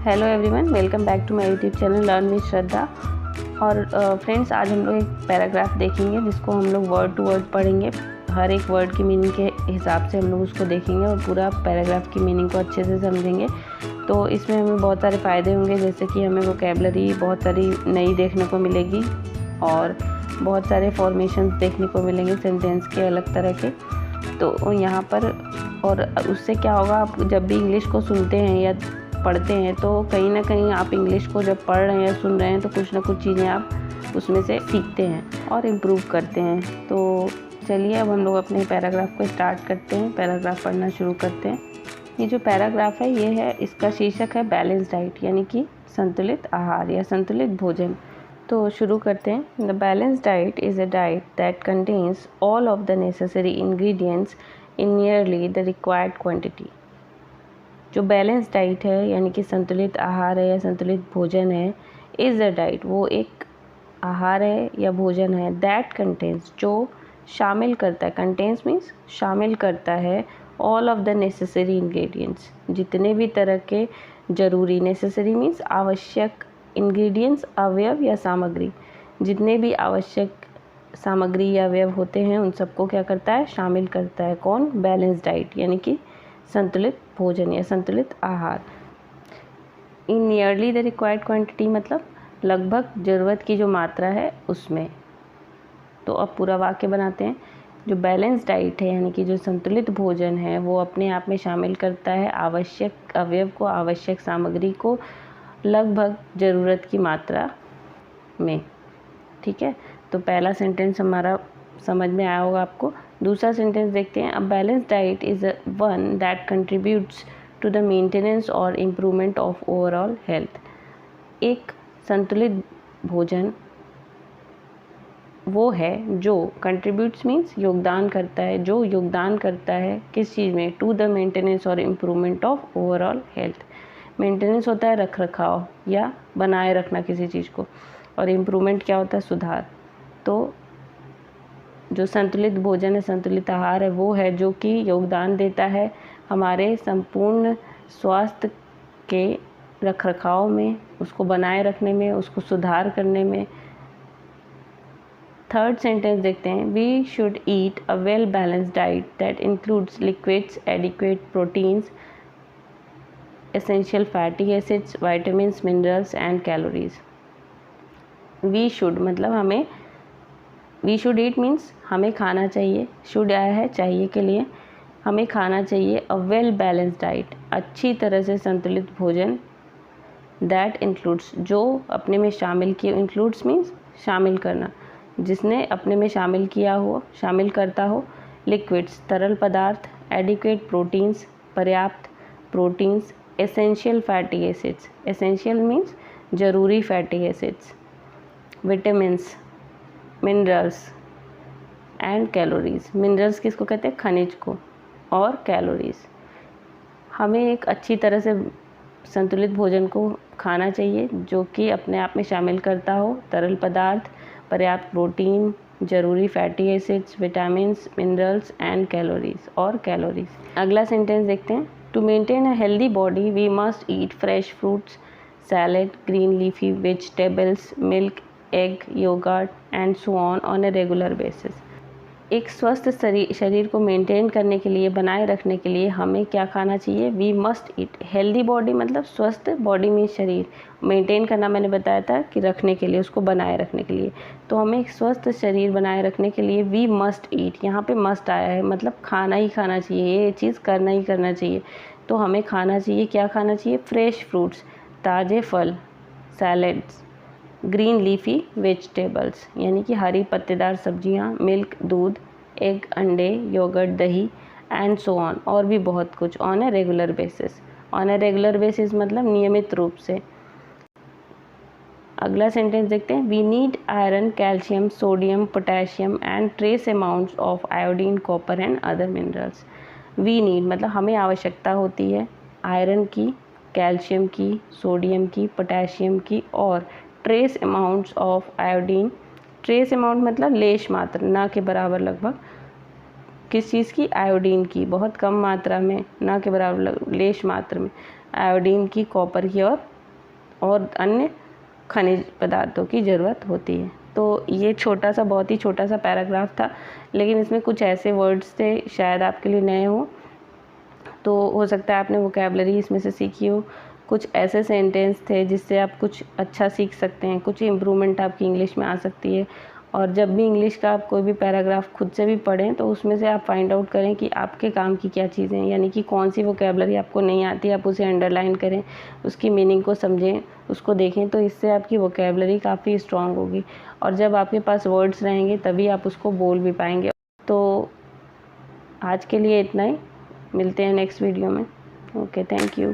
Hello everyone, welcome back to my YouTube channel learn with Shraddha. और friends, आज हम लोग एक पैराग्राफ देखेंगे जिसको हम लोग वर्ड टू वर्ड पढ़ेंगे। हर एक वर्ड की मीनिंग के हिसाब से हम लोग उसको देखेंगे और पूरा पैराग्राफ की मीनिंग को अच्छे से समझेंगे। तो इसमें हमें बहुत सारे फ़ायदे होंगे, जैसे कि हमें वोकैबलरी बहुत सारी नई देखने को मिलेगी और बहुत सारे फॉर्मेशंस देखने को मिलेंगे सेंटेंस के अलग तरह के। तो यहाँ पर और उससे क्या होगा, आप जब भी इंग्लिश को सुनते हैं या पढ़ते हैं तो कहीं ना कहीं आप इंग्लिश को जब पढ़ रहे हैं या सुन रहे हैं तो कुछ ना कुछ चीज़ें आप उसमें से सीखते हैं और इम्प्रूव करते हैं। तो चलिए अब हम लोग अपने पैराग्राफ को स्टार्ट करते हैं, पैराग्राफ पढ़ना शुरू करते हैं। ये जो पैराग्राफ है ये है, इसका शीर्षक है बैलेंस डाइट, यानी कि संतुलित आहार या संतुलित भोजन। तो शुरू करते हैं। The balance diet is a diet that contains all of the necessary ingredients in nearly the required quantity. जो बैलेंस डाइट है यानी कि संतुलित आहार है या संतुलित भोजन है, इज़ अ डाइट, वो एक आहार है या भोजन है, दैट कंटेन्स, जो शामिल करता है, कंटेन्स मीन्स शामिल करता है, all of the necessary ingredients, जितने भी तरह के जरूरी, नेसेसरी मीन्स आवश्यक, इंग्रेडिएंट्स अवयव या सामग्री, जितने भी आवश्यक सामग्री या अवयव होते हैं उन सबको क्या करता है, शामिल करता है। कौन? बैलेंस डाइट यानी कि संतुलित भोजन या संतुलित आहार। इन नियरली द रिक्वायर्ड क्वांटिटी मतलब लगभग ज़रूरत की जो मात्रा है उसमें। तो अब पूरा वाक्य बनाते हैं। जो बैलेंस डाइट है यानी कि जो संतुलित भोजन है वो अपने आप में शामिल करता है आवश्यक अवयव को, आवश्यक सामग्री को लगभग ज़रूरत की मात्रा में। ठीक है, तो पहला सेंटेंस हमारा समझ में आया होगा आपको। दूसरा सेंटेंस देखते हैं। A balance diet is one that contributes to the maintenance और इम्प्रूवमेंट ऑफ ओवरऑल हेल्थ। एक संतुलित भोजन वो है जो कंट्रीब्यूट्स मीन्स योगदान करता है, जो योगदान करता है किस चीज़ में? टू द मेंटेनेंस और improvement of overall health. Maintenance होता है रख रखाव या बनाए रखना किसी चीज़ को, और इम्प्रूवमेंट क्या होता है? सुधार। तो जो संतुलित भोजन है, संतुलित आहार है, वो है जो कि योगदान देता है हमारे संपूर्ण स्वास्थ्य के रखरखाव में, उसको बनाए रखने में, उसको सुधार करने में। थर्ड सेंटेंस देखते हैं। We should eat a well balanced diet that includes liquids, adequate proteins, essential fatty acids, vitamins, minerals and calories. We should मतलब हमें, वी शुड ईट मीन्स हमें खाना चाहिए, शुड आया है चाहिए के लिए, हमें खाना चाहिए अ वेल बैलेंस डाइट, अच्छी तरह से संतुलित भोजन, दैट इंक्लूड्स, जो अपने में शामिल किए, इंक्लूड्स मीन्स शामिल करना, जिसने अपने में शामिल किया हो, शामिल करता हो, लिक्विड्स तरल पदार्थ, एडिक्वेट प्रोटीन्स पर्याप्त proteins, essential fatty acids, essential means जरूरी fatty acids, vitamins, minerals and calories. Minerals किसको कहते हैं? खनिज को, और कैलोरीज। हमें एक अच्छी तरह से संतुलित भोजन को खाना चाहिए जो कि अपने आप में शामिल करता हो तरल पदार्थ, पर्याप्त प्रोटीन, जरूरी fatty acids, vitamins, minerals and calories, और कैलोरीज। अगला सेंटेंस देखते हैं। To maintain a healthy body we must eat fresh fruits, salad, green leafy vegetables, milk, egg, yogurt and so on a regular basis. एक स्वस्थ शरीर को maintain करने के लिए, बनाए रखने के लिए हमें क्या खाना चाहिए? We must eat. Healthy body मतलब स्वस्थ बॉडी में शरीर, मेंटेन करना मैंने बताया था कि रखने के लिए, उसको बनाए रखने के लिए। तो हमें एक स्वस्थ शरीर बनाए रखने के लिए वी मस्ट ईट, यहाँ पे मस्ट आया है मतलब खाना ही खाना चाहिए, ये चीज़ करना ही करना चाहिए। तो हमें खाना चाहिए, क्या खाना चाहिए? फ्रेश फ्रूट्स, ताज़े फल, सैलेड्स, ग्रीन लीफी वेजिटेबल्स यानी कि हरी पत्तेदार सब्जियां, मिल्क दूध, एग अंडे, योगर्ट दही एंड सो ऑन, और भी बहुत कुछ, on a regular basis. On a regular basis मतलब नियमित रूप से। अगला सेंटेंस देखते हैं। We need iron, calcium, sodium, potassium and trace amounts of iodine, copper and other minerals. We need मतलब हमें आवश्यकता होती है आयरन की, कैल्शियम की, सोडियम की, पोटेशियम की, और trace amounts of iodine. Trace amount मतलब लेश मात्र, ना के बराबर लगभग, किस चीज़ की? आयोडीन की, बहुत कम मात्रा में, ना के बराबर लेश मात्र में आयोडीन की, कॉपर की और और अन्य खनिज पदार्थों की ज़रूरत होती है। तो ये छोटा सा, बहुत ही छोटा सा पैराग्राफ था, लेकिन इसमें कुछ ऐसे वर्ड्स थे शायद आपके लिए नए हो, तो हो सकता है आपने वोकैबलरी इसमें से सीखी हो। कुछ ऐसे सेंटेंस थे जिससे आप कुछ अच्छा सीख सकते हैं, कुछ इम्प्रूवमेंट आपकी इंग्लिश में आ सकती है। और जब भी इंग्लिश का आप कोई भी पैराग्राफ खुद से भी पढ़ें तो उसमें से आप फाइंड आउट करें कि आपके काम की क्या चीज़ें हैं, यानी कि कौन सी वोकैबलरी आपको नहीं आती, आप उसे अंडरलाइन करें, उसकी मीनिंग को समझें, उसको देखें, तो इससे आपकी वोकैबलरी काफ़ी स्ट्रॉन्ग होगी। और जब आपके पास वर्ड्स रहेंगे तभी आप उसको बोल भी पाएंगे। तो आज के लिए इतना ही, मिलते हैं नेक्स्ट वीडियो में। Okay, thank you.